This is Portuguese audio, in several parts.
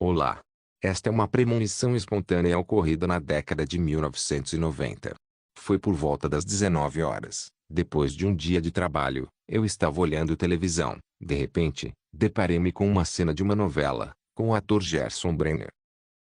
Olá! Esta é uma premonição espontânea ocorrida na década de 1990. Foi por volta das 19 horas, depois de um dia de trabalho, eu estava olhando televisão. De repente, deparei-me com uma cena de uma novela, com o ator Gerson Brenner.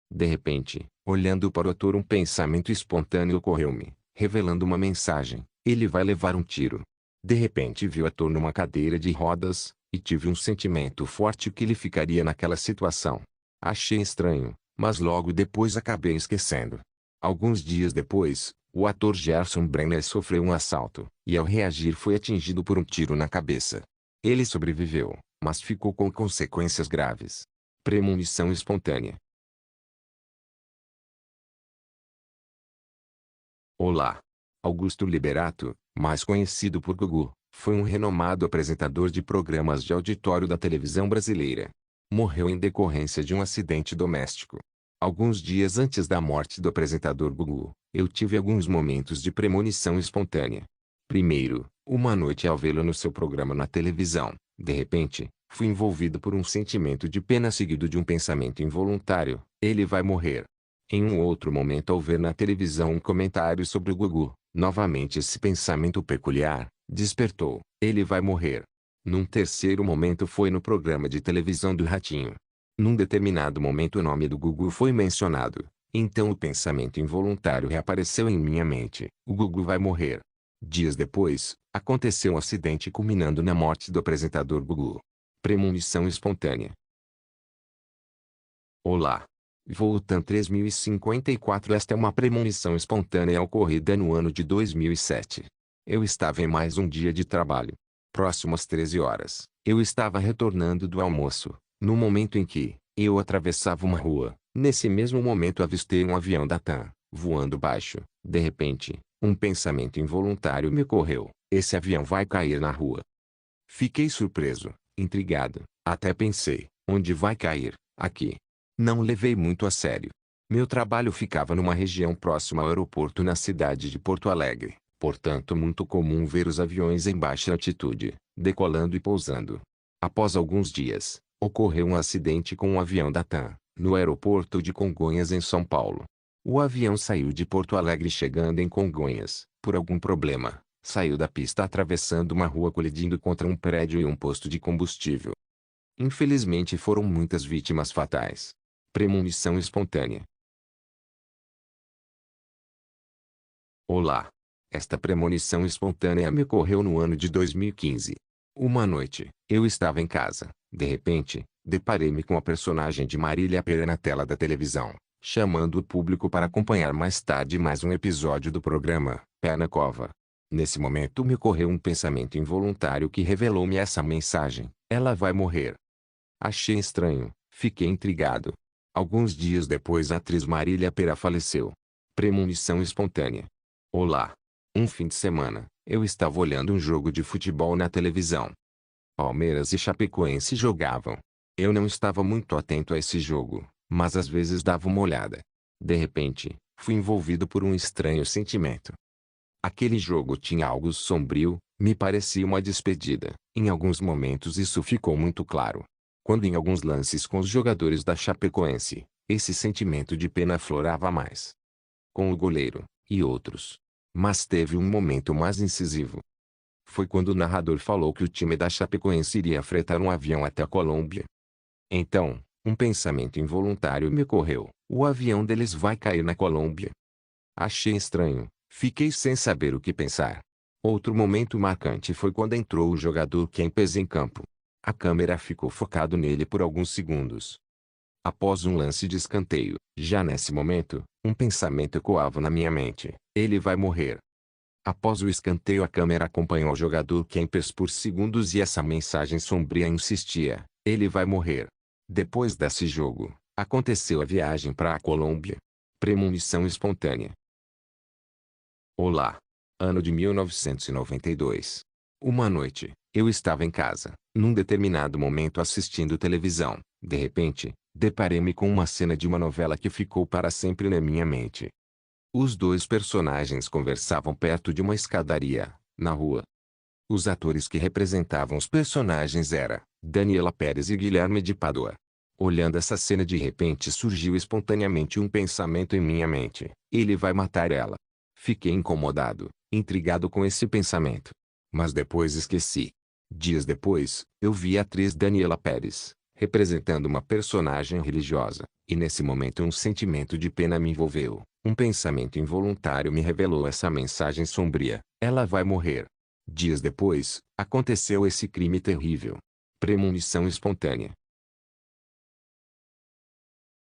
De repente, olhando para o ator, um pensamento espontâneo ocorreu-me, revelando uma mensagem: ele vai levar um tiro. De repente vi o ator numa cadeira de rodas, e tive um sentimento forte que ele ficaria naquela situação. Achei estranho, mas logo depois acabei esquecendo. Alguns dias depois, o ator Gerson Brenner sofreu um assalto, e ao reagir foi atingido por um tiro na cabeça. Ele sobreviveu, mas ficou com consequências graves. Premonição espontânea. Olá! Augusto Liberato, mais conhecido por Gugu, foi um renomado apresentador de programas de auditório da televisão brasileira. Morreu em decorrência de um acidente doméstico. Alguns dias antes da morte do apresentador Gugu, eu tive alguns momentos de premonição espontânea. Primeiro, uma noite ao vê-lo no seu programa na televisão, de repente, fui envolvido por um sentimento de pena seguido de um pensamento involuntário: ele vai morrer. Em um outro momento, ao ver na televisão um comentário sobre o Gugu, novamente esse pensamento peculiar despertou: ele vai morrer. Num terceiro momento foi no programa de televisão do Ratinho. Num determinado momento o nome do Gugu foi mencionado, então o pensamento involuntário reapareceu em minha mente: o Gugu vai morrer. Dias depois, aconteceu um acidente culminando na morte do apresentador Gugu. Premonição espontânea. Olá! Voltan 3054. Esta é uma premonição espontânea ocorrida no ano de 2007. Eu estava em mais um dia de trabalho. Próximo às 13 horas, eu estava retornando do almoço, no momento em que eu atravessava uma rua. Nesse mesmo momento avistei um avião da TAM, voando baixo. De repente, um pensamento involuntário me ocorreu: esse avião vai cair na rua. Fiquei surpreso, intrigado, até pensei: onde vai cair? Aqui. Não levei muito a sério. Meu trabalho ficava numa região próxima ao aeroporto na cidade de Porto Alegre, portanto muito comum ver os aviões em baixa altitude, decolando e pousando. Após alguns dias, ocorreu um acidente com um avião da TAM, no aeroporto de Congonhas em São Paulo. O avião saiu de Porto Alegre chegando em Congonhas, por algum problema, saiu da pista atravessando uma rua colidindo contra um prédio e um posto de combustível. Infelizmente foram muitas vítimas fatais. Premonição espontânea. Olá! Esta premonição espontânea me ocorreu no ano de 2015. Uma noite, eu estava em casa. De repente, deparei-me com a personagem de Marília Pêra na tela da televisão, chamando o público para acompanhar mais tarde mais um episódio do programa Pé na Cova. Nesse momento me ocorreu um pensamento involuntário que revelou-me essa mensagem: ela vai morrer. Achei estranho, fiquei intrigado. Alguns dias depois a atriz Marília Pêra faleceu. Premonição espontânea. Olá! Um fim de semana, eu estava olhando um jogo de futebol na televisão. Palmeiras e Chapecoense jogavam. Eu não estava muito atento a esse jogo, mas às vezes dava uma olhada. De repente, fui envolvido por um estranho sentimento. Aquele jogo tinha algo sombrio, me parecia uma despedida. Em alguns momentos isso ficou muito claro. Quando em alguns lances com os jogadores da Chapecoense, esse sentimento de pena aflorava mais. Com o goleiro, e outros. Mas teve um momento mais incisivo. Foi quando o narrador falou que o time da Chapecoense iria fretar um avião até a Colômbia. Então, um pensamento involuntário me ocorreu: o avião deles vai cair na Colômbia. Achei estranho, fiquei sem saber o que pensar. Outro momento marcante foi quando entrou o jogador Kempes em campo. A câmera ficou focado nele por alguns segundos. Após um lance de escanteio, já nesse momento, um pensamento ecoava na minha mente: ele vai morrer. Após o escanteio a câmera acompanhou o jogador Kempes por segundos e essa mensagem sombria insistia: ele vai morrer. Depois desse jogo, aconteceu a viagem para a Colômbia. Premonição espontânea. Olá! Ano de 1992. Uma noite, eu estava em casa, num determinado momento assistindo televisão. De repente, deparei-me com uma cena de uma novela que ficou para sempre na minha mente. Os dois personagens conversavam perto de uma escadaria, na rua. Os atores que representavam os personagens eram Daniela Pérez e Guilherme de Pádua. Olhando essa cena, de repente surgiu espontaneamente um pensamento em minha mente: ele vai matar ela. Fiquei incomodado, intrigado com esse pensamento. Mas depois esqueci. Dias depois, eu vi a atriz Daniela Pérez, representando uma personagem religiosa, e nesse momento um sentimento de pena me envolveu. Um pensamento involuntário me revelou essa mensagem sombria: ela vai morrer. Dias depois, aconteceu esse crime terrível. Premonição espontânea.